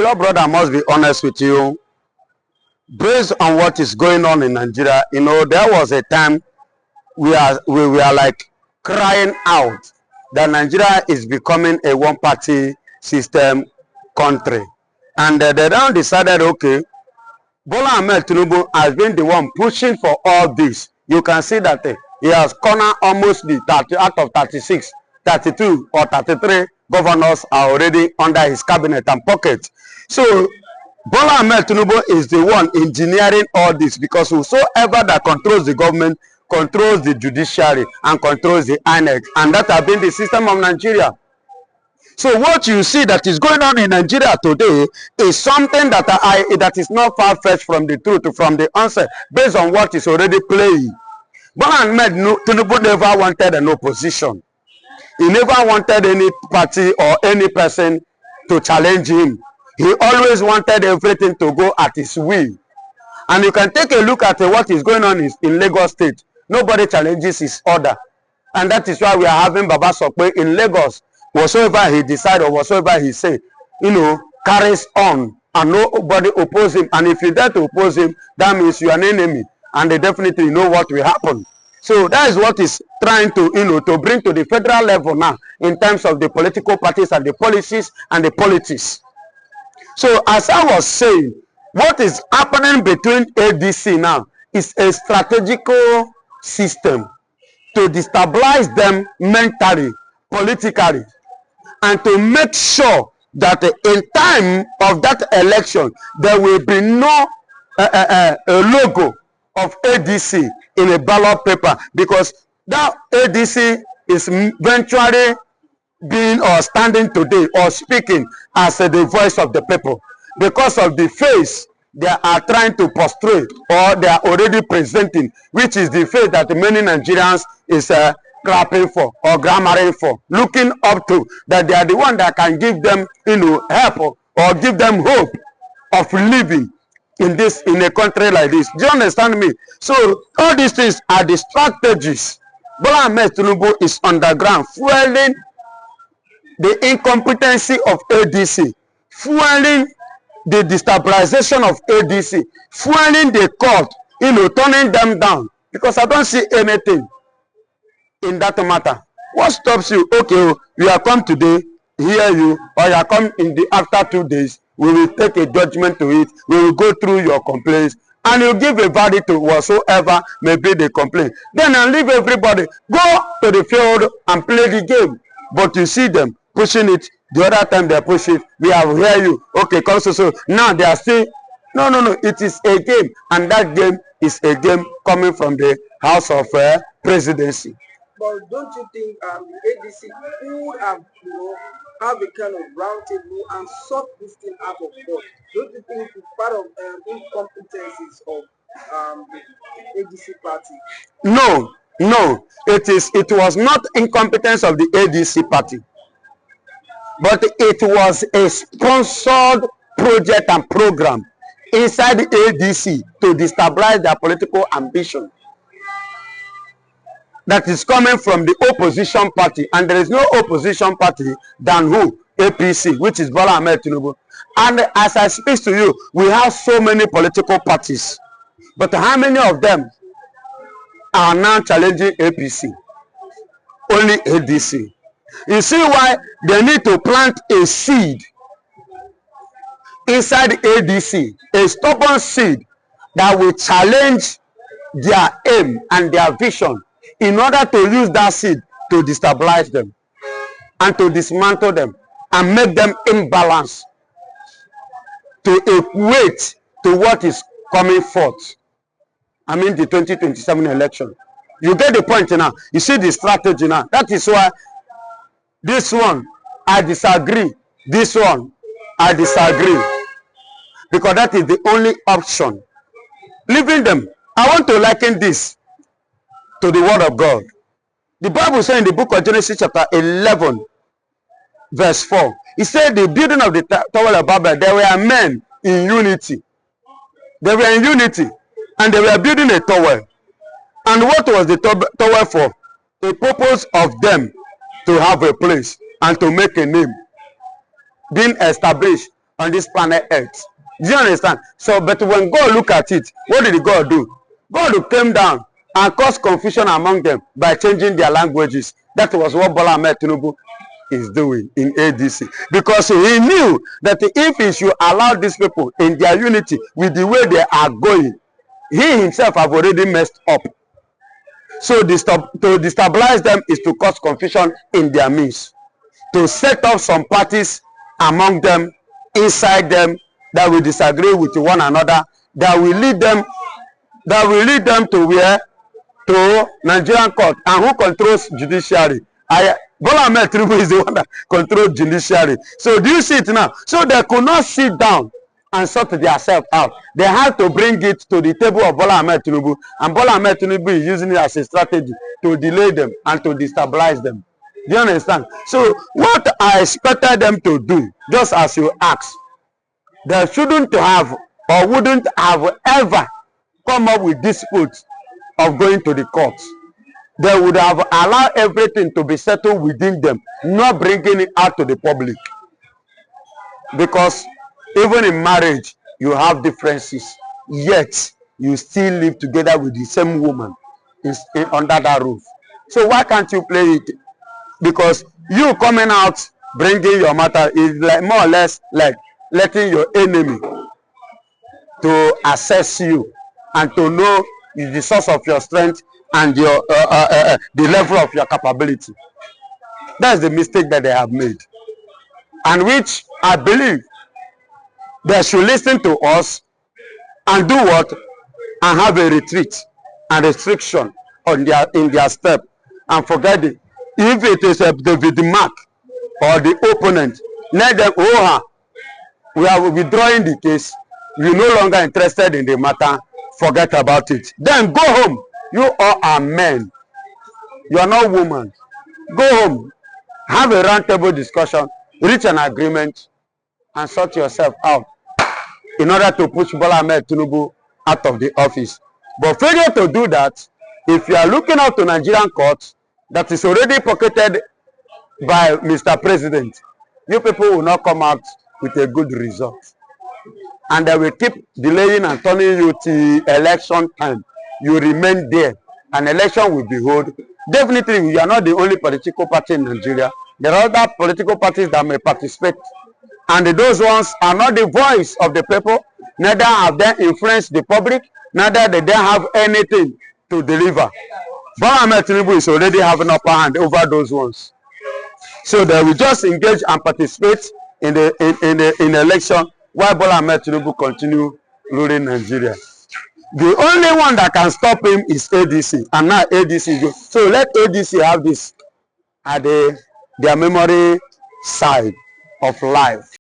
Your brother, I must be honest with you. Based on what is going on in Nigeria, there was a time we were like crying out that Nigeria is becoming a one-party system country. And they now decided, okay, Bola Ahmed Tinubu has been the one pushing for all this. You can see that he has cornered almost the 30 out of 36, 32 or 33 governors are already under his cabinet and pocket. So Bola Ahmed Tinubu is the one engineering all this, because whosoever that controls the government controls the judiciary and controls the INEC, and that has been the system of Nigeria. So what you see that is going on in Nigeria today is something that is not far-fetched from the truth, from the answer, based on what is already playing. Bola Ahmed Tinubu never wanted an opposition. He never wanted any party or any person to challenge him. He always wanted everything to go at his will. And you can take a look at what is going on in Lagos State. Nobody challenges his order. And that is why we are having Baba Sokwe in Lagos. Whatsoever he decides or whatsoever he say, carries on. And nobody oppose him. And if you dare to oppose him, that means you are an enemy. And they definitely know what will happen. So that is what is trying to, to bring to the federal level now in terms of the political parties and the policies and the politics. So as I was saying, what is happening between ADC now is a strategical system to destabilize them mentally, politically, and to make sure that in time of that election, there will be no logo of ADC in a ballot paper, because that ADC is eventually being or standing today or speaking as the voice of the people, because of the face they are trying to portray or they are already presenting, which is the face that many Nigerians is clapping for or clamoring for, looking up to, that they are the one that can give them help or give them hope of living in a country like this. Do you understand me? So all these things are the strategies. Bola Ahmed Tinubu is underground fueling the incompetency of ADC, fueling the destabilization of ADC, fueling the court, turning them down, because I don't see anything in that matter. What stops you? Okay, you are come today, hear you, or you are come after 2 days, we will take a judgment to it, we will go through your complaints, and you give a verdict to whatsoever may be the complaint. Then I leave everybody, go to the field and play the game. But you see them pushing it, the other time they push it, we have hear you, okay, come so. Now they are still, no, it is a game, and that game is a game coming from the House of Presidency. But don't you think the ADC would have, have a kind of round table and sort this thing out of court? Don't you think it's part of incompetencies of the ADC party? No, it was not incompetence of the ADC party, but it was a sponsored project and program inside the ADC to destabilize their political ambition. That is coming from the opposition party, and there is no opposition party than who? APC, which is Bola Ahmed Tinubu. And as I speak to you, we have so many political parties, but how many of them are now challenging APC? Only ADC. You see why they need to plant a seed inside ADC, a stubborn seed that will challenge their aim and their vision, in order to use that seed to destabilize them and to dismantle them and make them imbalanced to equate to what is coming forth. I mean the 2027 election. You get the point now. You see the strategy now. That is why this one, I disagree. This one, I disagree. Because that is the only option. Leaving them. I want to liken this to the word of God. The Bible says in the book of Genesis chapter 11, verse 4, it said the building of the Tower of Babel, there were men in unity. They were in unity, and they were building a tower. And what was the tower for? The purpose of them to have a place and to make a name being established on this planet Earth. Do you understand? So, but when God look at it, what did God do? God came down and caused confusion among them by changing their languages. That was what Bola Ahmed Tinubu is doing in ADC, because he knew that if he should allow these people in their unity with the way they are going, he himself have already messed up. So to destabilize them is to cause confusion in their midst, to set up some parties among them, inside them, that will disagree with one another, that will lead them to where? To Nigerian court. And who controls judiciary? Bola Ahmed Tinubu is the one that controls judiciary. So do you see it now? So they could not sit down and sort themselves out. They had to bring it to the table of Bola Ahmed Tinubu, and Bola Ahmed Tinubu is using it as a strategy to delay them and to destabilize them. Do you understand? So what I expected them to do, just as you asked, they shouldn't have or wouldn't have ever come up with disputes of going to the courts. They would have allowed everything to be settled within them, not bringing it out to the public. Because even in marriage, you have differences, yet you still live together with the same woman under that roof. So why can't you play it? Because you coming out bringing your matter is like more or less like letting your enemy to assess you and to know the source of your strength and your the level of your capability. That's the mistake that they have made, and which I believe they should listen to us and do what? And have a retreat and restriction on in their step, and forget it. If it is David Mark or the opponent, let them, we are withdrawing the case, we're no longer interested in the matter, forget about it. Then go home. You all are men. You are not women. Go home. Have a round table discussion, reach an agreement, and sort yourself out in order to push Bola Ahmed Tinubu out of the office. But failure to do that, if you are looking out to Nigerian courts that is already pocketed by Mr. President, you people will not come out with a good result. And they will keep delaying and turning you to election time. You remain there. An election will be held. Definitely, we are not the only political party in Nigeria. There are other political parties that may participate. And those ones are not the voice of the people. Neither have they influenced the public. Neither do they have anything to deliver. Bola Ahmed Tinubu is already having upper hand over those ones. So they will just engage and participate in the election while Bola Ahmed Tinubu continue ruling Nigeria. The only one that can stop him is ADC, and now ADC go. So let ADC have this at their memory side of life.